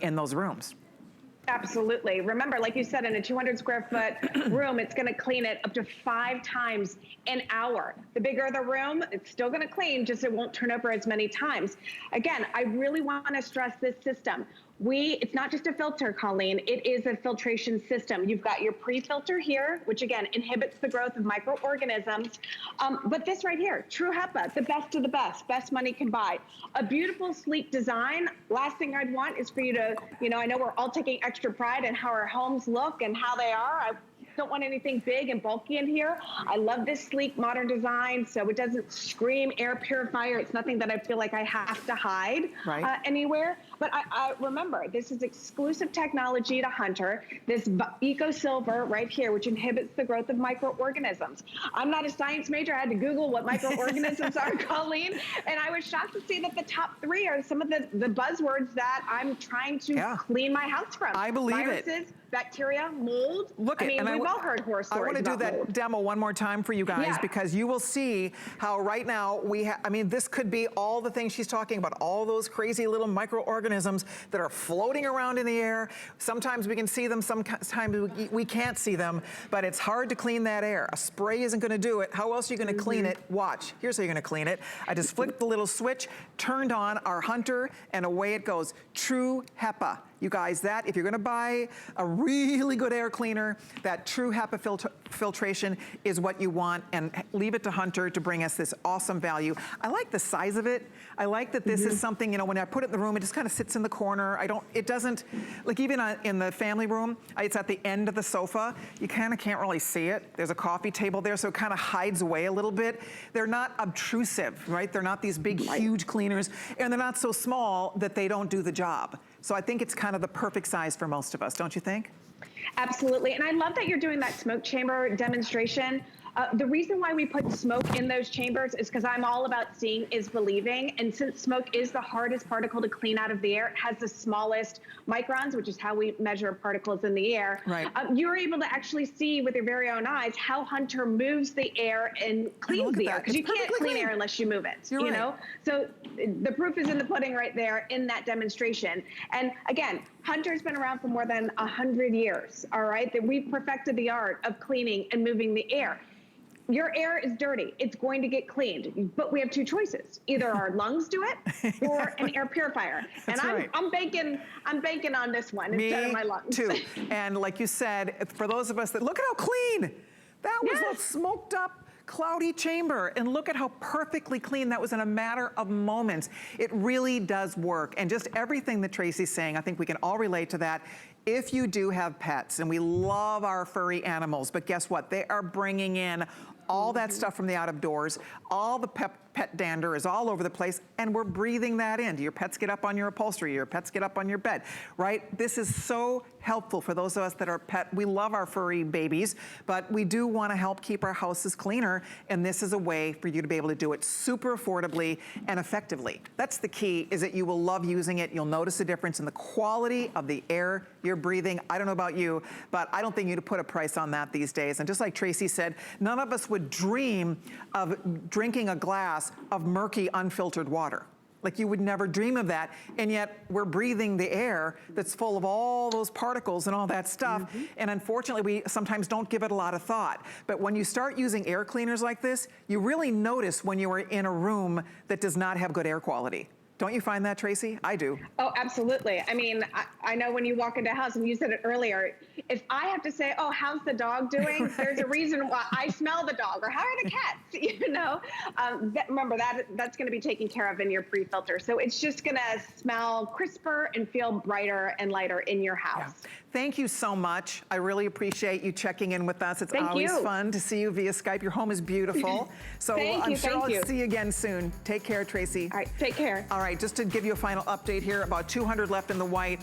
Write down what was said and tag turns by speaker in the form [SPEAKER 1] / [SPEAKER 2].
[SPEAKER 1] in those rooms.
[SPEAKER 2] Absolutely. Remember, like you said, in a 200 square foot room, it's going to clean it up to 5 times an hour. The bigger the room, it's still going to clean, just it won't turn over as many times. Again, I really want to stress this system. It's not just a filter, Colleen, it is a filtration system. You've got your pre-filter here, which again inhibits the growth of microorganisms. But this right here, true HEPA, the best of the best money can buy. A beautiful, sleek design. Last thing I'd want is for you to, I know we're all taking extra pride in how our homes look and how they are. I don't want anything big and bulky in here. I love this sleek, modern design, so it doesn't scream air purifier. It's nothing that I feel like I have to hide anywhere. But I remember, this is exclusive technology to Hunter, this EcoSilver right here, which inhibits the growth of microorganisms. I'm not a science major. I had to Google what microorganisms are, Colleen, and I was shocked to see that the top 3 are some of the buzzwords that I'm trying to clean my house from.
[SPEAKER 1] I believe
[SPEAKER 2] Viruses, bacteria, mold.
[SPEAKER 1] Look,
[SPEAKER 2] we've all heard horror stories.
[SPEAKER 1] I want to do that
[SPEAKER 2] mold.
[SPEAKER 1] demo one more time for you guys because you will see how right now this could be all the things she's talking about, all those crazy little microorganisms that are floating around in the air. Sometimes we can see them, sometimes we can't see them, but it's hard to clean that air. A spray isn't going to do it. How else are you going to clean it? Watch. Here's how you're going to clean it. I just flicked the little switch, turned on our Hunter, and away it goes. True HEPA. You guys, if you're gonna buy a really good air cleaner, that true HEPA filtration is what you want, and leave it to Hunter to bring us this awesome value. I like the size of it. I like that this is something, when I put it in the room, it just kind of sits in the corner. It doesn't, like even in the family room, it's at the end of the sofa. You kind of can't really see it. There's a coffee table there, so it kind of hides away a little bit. They're not obtrusive, right? They're not these big, huge cleaners, and they're not so small that they don't do the job. So I think it's kind of the perfect size for most of us, don't you think?
[SPEAKER 2] Absolutely, and I love that you're doing that smoke chamber demonstration. The reason why we put smoke in those chambers is because I'm all about seeing is believing. And since smoke is the hardest particle to clean out of the air, it has the smallest microns, which is how we measure particles in the air.
[SPEAKER 1] Right.
[SPEAKER 2] You're able to actually see with your very own eyes how Hunter moves the air and cleans the air. Because you can't clean air unless you move it, you know? So the proof is in the pudding right there in that demonstration. And again, Hunter's been around for more than 100 years, all right? That we've perfected the art of cleaning and moving the air. Your air is dirty. It's going to get cleaned, but we have 2 choices. Either our lungs do it or an air purifier. And I'm banking on this one instead of my lungs.
[SPEAKER 1] Me too. And like you said, for those of us that, look at how clean. That was a smoked up, cloudy chamber, and look at how perfectly clean that was in a matter of moments. It really does work. And just everything that Tracy's saying, I think we can all relate to that. If you do have pets, and we love our furry animals, but guess what? They are bringing in all that stuff from the out of doors, all the pet dander is all over the place, and we're breathing that in. Do your pets get up on your upholstery? Your pets get up on your bed, right? This is so helpful for those of us that are we love our furry babies, but we do want to help keep our houses cleaner, and this is a way for you to be able to do it super affordably and effectively. That's the key, is that you will love using it. You'll notice a difference in the quality of the air you're breathing. I don't know about you, but I don't think you could put a price on that these days. And just like Tracy said, none of us would dream of drinking a glass of murky, unfiltered water. Like, you would never dream of that, and yet we're breathing the air that's full of all those particles and all that stuff, and unfortunately we sometimes don't give it a lot of thought. But when you start using air cleaners like this, you really notice when you are in a room that does not have good air quality. Don't you find that, Tracy? I do. Oh, absolutely. I mean, I know when you walk into a house, and you said it earlier, if I have to say, oh, how's the dog doing? Right. There's a reason why I smell the dog, or how are the cats, you know? Remember, that's gonna be taken care of in your pre-filter. So it's just gonna smell crisper and feel brighter and lighter in your house. Yeah. Thank you so much. I really appreciate you checking in with us. It's always fun to see you via Skype. Your home is beautiful. So I'm sure I'll see you again soon. Take care, Tracy. All right, take care. All right, just to give you a final update here, about 200 left in the white.